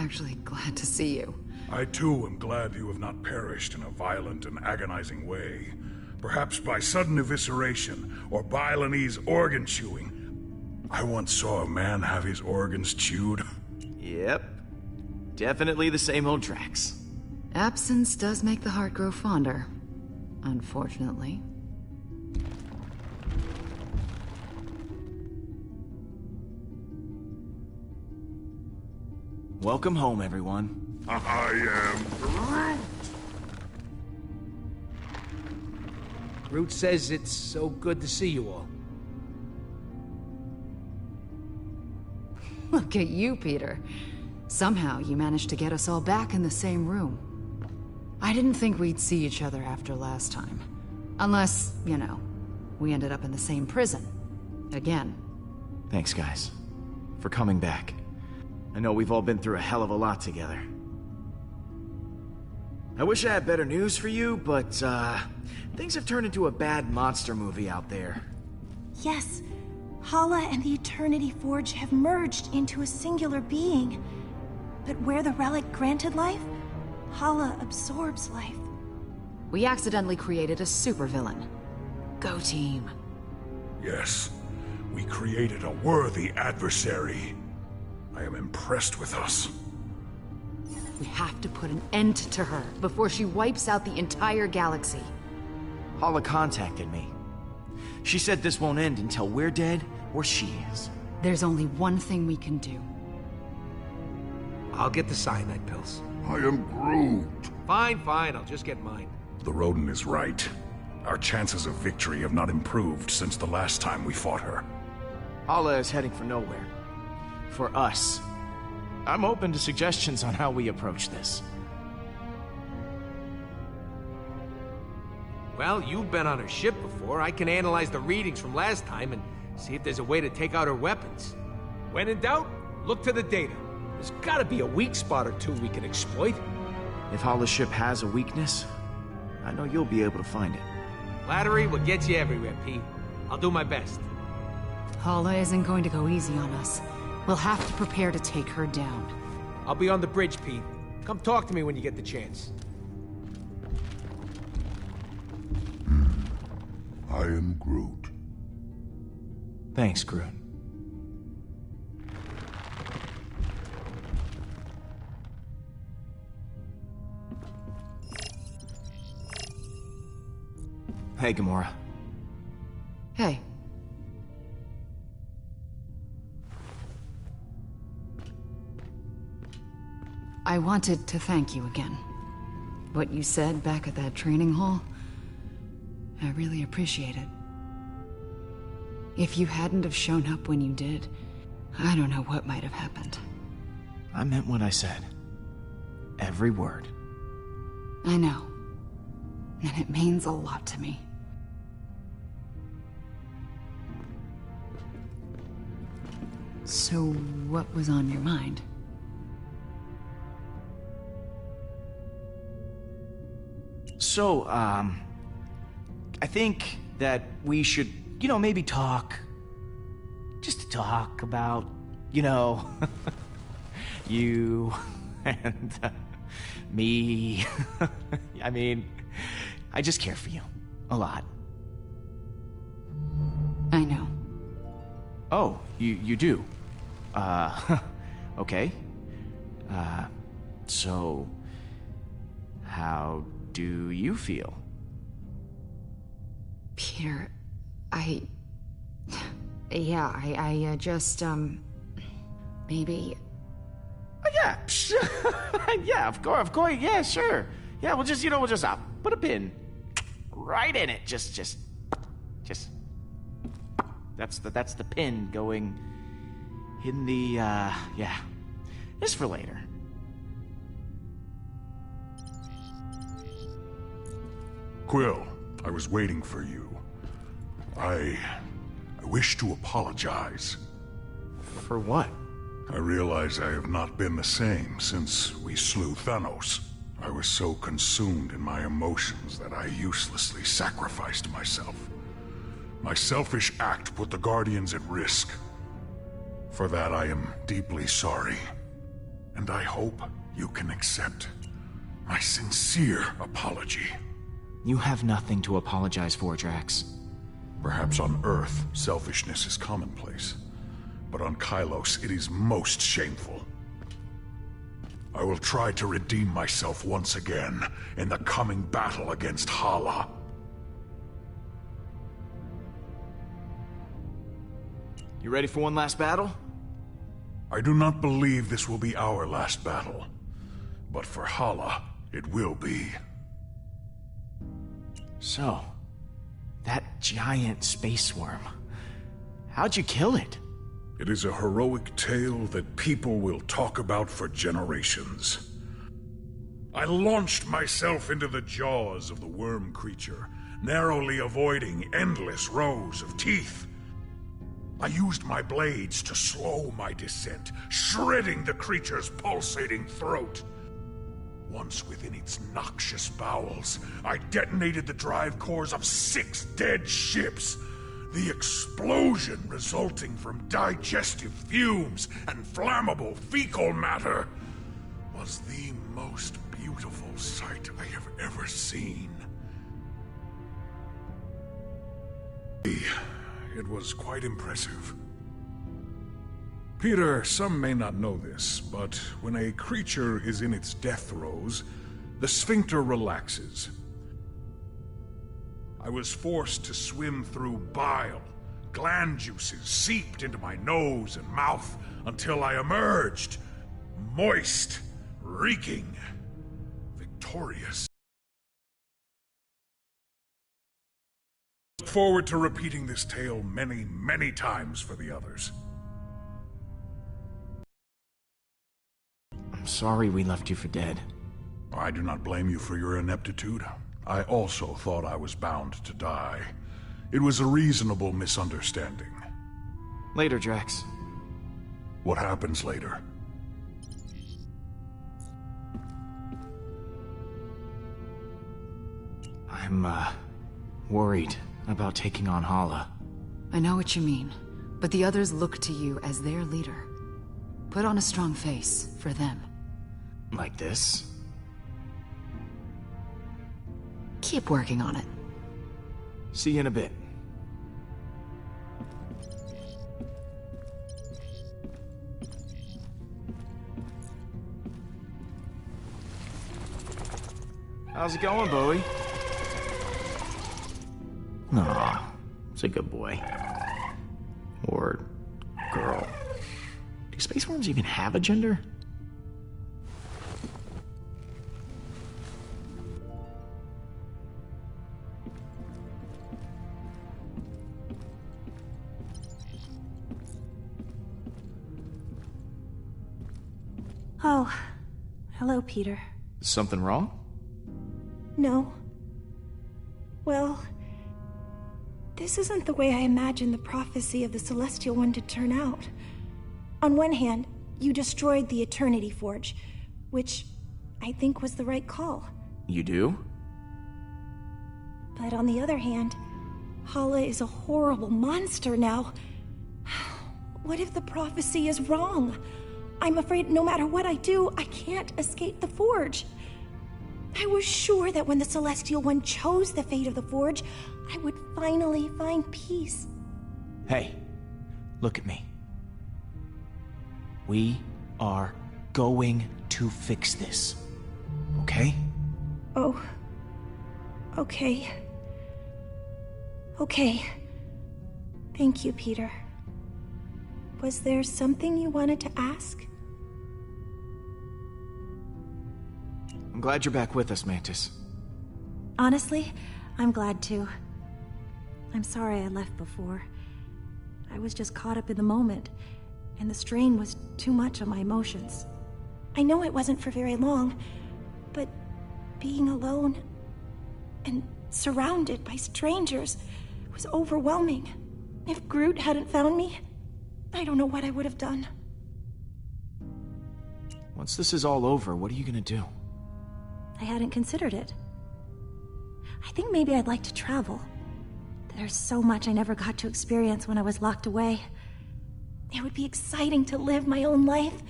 actually glad to see you. I too am glad you have not perished in a violent and agonizing way. Perhaps by sudden evisceration or Balinese organ chewing. I once saw a man have his organs chewed. Yep. Definitely the same old tracks. Absence does make the heart grow fonder. Unfortunately. Welcome home, everyone. I am Groot. Groot says it's so good to see you all. Look at you, Peter. Somehow you managed to get us all back in the same room. I didn't think we'd see each other after last time. Unless, you know, we ended up in the same prison. Again. Thanks, guys, for coming back. I know we've all been through a hell of a lot together. I wish I had better news for you, but, things have turned into a bad monster movie out there. Yes, Hala and the Eternity Forge have merged into a singular being. But where the relic granted life, Hala absorbs life. We accidentally created a supervillain. Go team. Yes, we created a worthy adversary. I am impressed with us. We have to put an end to her before she wipes out the entire galaxy. Hala contacted me. She said this won't end until we're dead or she is. There's only one thing we can do. I'll get the cyanide pills. I am Groot. Fine, I'll just get mine. The rodent is right. Our chances of victory have not improved since the last time we fought her. Hala is heading for nowhere. For us. I'm open to suggestions on how we approach this. Well, you've been on her ship before. I can analyze the readings from last time and see if there's a way to take out her weapons. When in doubt, look to the data. There's gotta be a weak spot or two we can exploit. If Hala's ship has a weakness, I know you'll be able to find it. Flattery will get you everywhere, Pete. I'll do my best. Hala isn't going to go easy on us. We'll have to prepare to take her down. I'll be on the bridge, Pete. Come talk to me when you get the chance. I am Groot. Thanks, Groot. Hey, Gamora. Hey. I wanted to thank you again. What you said back at that training hall, I really appreciate it. If you hadn't have shown up when you did, I don't know what might have happened. I meant what I said. Every word. I know. And it means a lot to me. So, what was on your mind? So, I think that we should, you know, maybe talk. Just to talk about, you know, you and me. I mean, I just care for you. A lot. I know. Oh, you do? Okay. So, how do you feel? Peter, I just, maybe... Oh, yeah, yeah, of course, yeah, sure. Yeah, we'll just put a pin right in it. Just. That's the pin going in the, yeah. Just for later. Quill, I was waiting for you. I wish to apologize. For what? I realize I have not been the same since we slew Thanos. I was so consumed in my emotions that I uselessly sacrificed myself. My selfish act put the Guardians at risk. For that I am deeply sorry. And I hope you can accept my sincere apology. You have nothing to apologize for, Drax. Perhaps on Earth, selfishness is commonplace. But on Kylos, it is most shameful. I will try to redeem myself once again in the coming battle against Hala. You ready for one last battle? I do not believe this will be our last battle. But for Hala, it will be. So, that giant space worm. How'd you kill it? It is a heroic tale that people will talk about for generations. I launched myself into the jaws of the worm creature, narrowly avoiding endless rows of teeth. I used my blades to slow my descent, shredding the creature's pulsating throat. Once within its noxious bowels, I detonated the drive cores of 6 dead ships. The explosion resulting from digestive fumes and flammable fecal matter was the most beautiful sight I have ever seen. It was quite impressive. Peter, some may not know this, but when a creature is in its death throes, the sphincter relaxes. I was forced to swim through bile. Gland juices seeped into my nose and mouth until I emerged, moist, reeking, victorious. Look forward to repeating this tale many, many times for the others. I'm sorry we left you for dead. I do not blame you for your ineptitude. I also thought I was bound to die. It was a reasonable misunderstanding. Later, Drax. What happens later? I'm, worried about taking on Hala. I know what you mean, but the others look to you as their leader. Put on a strong face for them. Like this? Keep working on it. See you in a bit. How's it going, Bowie? Aw, it's a good boy. Or girl. Do space worms even have a gender? Oh, hello, Peter. Something wrong? No. Well, this isn't the way I imagined the prophecy of the Celestial One to turn out. On one hand, you destroyed the Eternity Forge, which I think was the right call. You do? But on the other hand, Hala is a horrible monster now. What if the prophecy is wrong? I'm afraid no matter what I do, I can't escape the Forge. I was sure that when the Celestial One chose the fate of the Forge, I would finally find peace. Hey, look at me. We are going to fix this. Okay? Oh. Okay. Okay. Thank you, Peter. Was there something you wanted to ask? I'm glad you're back with us, Mantis. Honestly, I'm glad too. I'm sorry I left before. I was just caught up in the moment, and the strain was too much on my emotions. I know it wasn't for very long, but being alone and surrounded by strangers was overwhelming. If Groot hadn't found me, I don't know what I would have done. Once this is all over, what are you gonna do? I hadn't considered it. I think maybe I'd like to travel. There's so much I never got to experience when I was locked away. It would be exciting to live my own life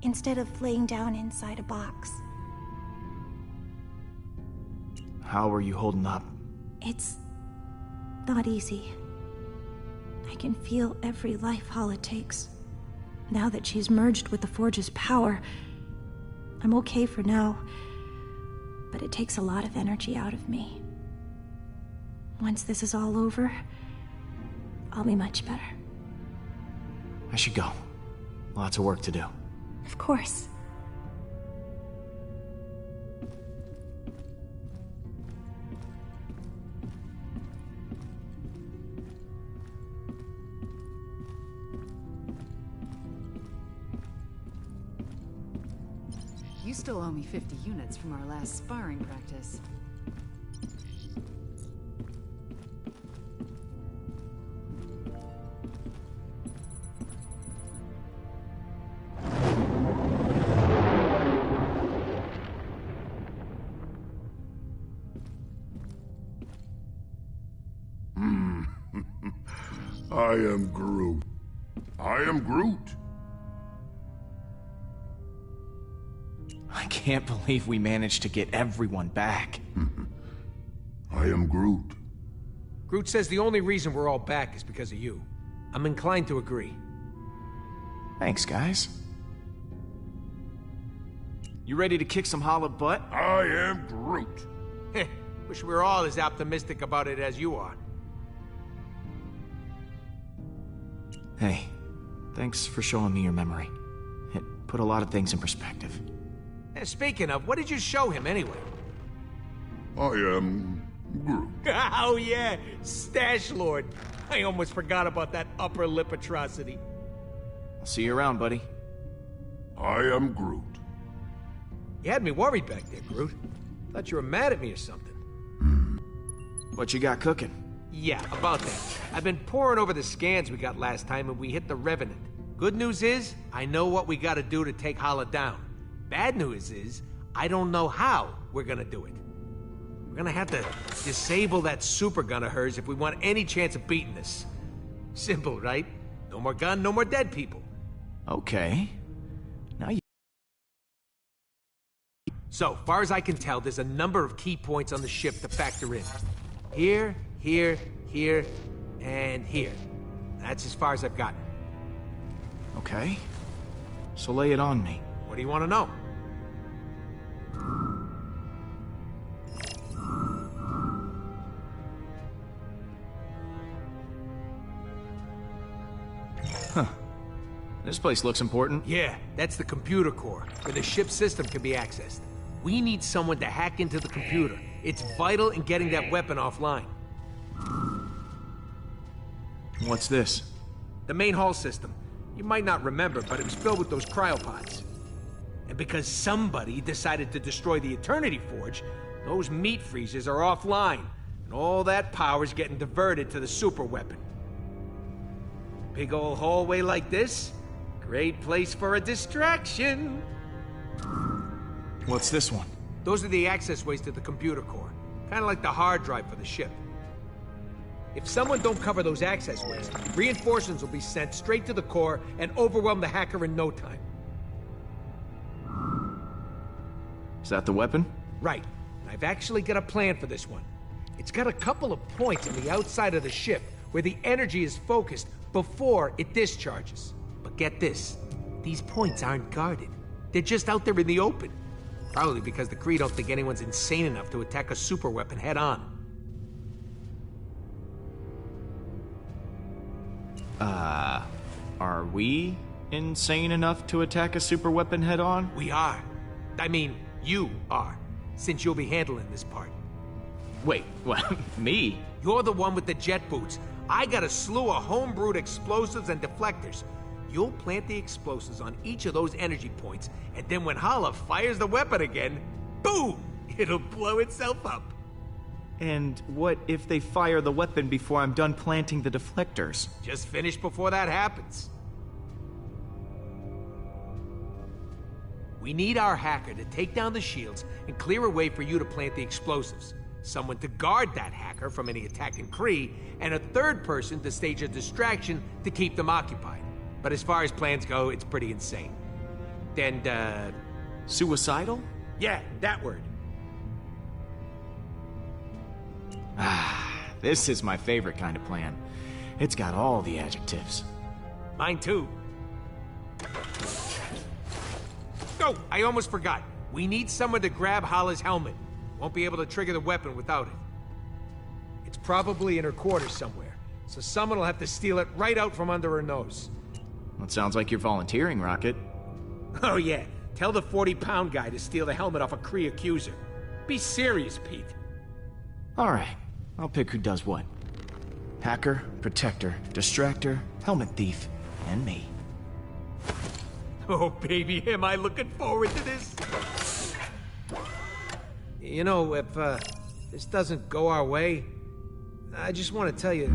instead of laying down inside a box. How are you holding up? It's not easy. I can feel every life Hala takes. Now that she's merged with the Forge's power, I'm okay for now, but it takes a lot of energy out of me. Once this is all over, I'll be much better. I should go. Lots of work to do. Of course. You still owe me 50 units from our last sparring practice. I am Groot. I am Groot. I can't believe we managed to get everyone back. I am Groot. Groot says the only reason we're all back is because of you. I'm inclined to agree. Thanks, guys. You ready to kick some Hala butt? I am Groot. Wish we were all as optimistic about it as you are. Hey, thanks for showing me your memory. It put a lot of things in perspective. Speaking of, what did you show him anyway? I am Groot. Oh yeah, Stash Lord. I almost forgot about that upper lip atrocity. I'll see you around, buddy. I am Groot. You had me worried back there, Groot. Thought you were mad at me or something. What you got cooking? Yeah, about that. I've been poring over the scans we got last time and we hit the Revenant. Good news is, I know what we gotta do to take Hala down. Bad news is, I don't know how we're gonna do it. We're gonna have to disable that super gun of hers if we want any chance of beating this. Simple, right? No more gun, no more dead people. Okay. Now you... So, far as I can tell, there's a number of key points on the ship to factor in. Here, here, here, and here. That's as far as I've gotten. Okay. So lay it on me. What do you want to know? Huh. This place looks important. Yeah, that's the computer core, where the ship's system can be accessed. We need someone to hack into the computer. It's vital in getting that weapon offline. What's this? The main hull system. You might not remember, but it was filled with those cryopods. And because somebody decided to destroy the Eternity Forge, those meat freezers are offline, and all that power's getting diverted to the super weapon. Big old hallway like this? Great place for a distraction. What's this one? Those are the access ways to the computer core. Kind of like the hard drive for the ship. If someone don't cover those access ways, reinforcements will be sent straight to the core and overwhelm the hacker in no time. Is that the weapon? Right. And I've actually got a plan for this one. It's got a couple of points on the outside of the ship where the energy is focused before it discharges. But get this, these points aren't guarded. They're just out there in the open. Probably because the Kree don't think anyone's insane enough to attack a super weapon head on. Are we insane enough to attack a super weapon head on? We are. I mean, you are, since you'll be handling this part. Wait, what? Me? You're the one with the jet boots. I got a slew of homebrewed explosives and deflectors. You'll plant the explosives on each of those energy points, and then when Hala fires the weapon again, boom! It'll blow itself up. And what if they fire the weapon before I'm done planting the deflectors? Just finish before that happens. We need our hacker to take down the shields and clear a way for you to plant the explosives. Someone to guard that hacker from any attacking Kree, and a third person to stage a distraction to keep them occupied. But as far as plans go, it's pretty insane. and, Suicidal? yeah, that word. This is my favorite kind of plan. It's got all the adjectives. Mine too. Oh, I almost forgot. We need someone to grab Hala's helmet. Won't be able to trigger the weapon without it. It's probably in her quarters somewhere, so someone will have to steal it right out from under her nose. That sounds like you're volunteering, Rocket. Oh yeah, tell the 40-pound guy to steal the helmet off a Kree accuser. Be serious, Pete. Alright, I'll pick who does what. Hacker, protector, distractor, helmet thief, and me. Oh baby, am I looking forward to this. You know, if this doesn't go our way, I just want to tell you...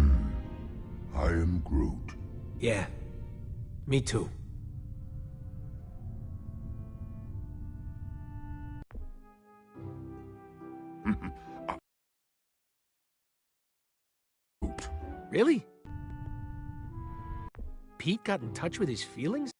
I am Groot. Yeah, me too. Really? Pete got in touch with his feelings?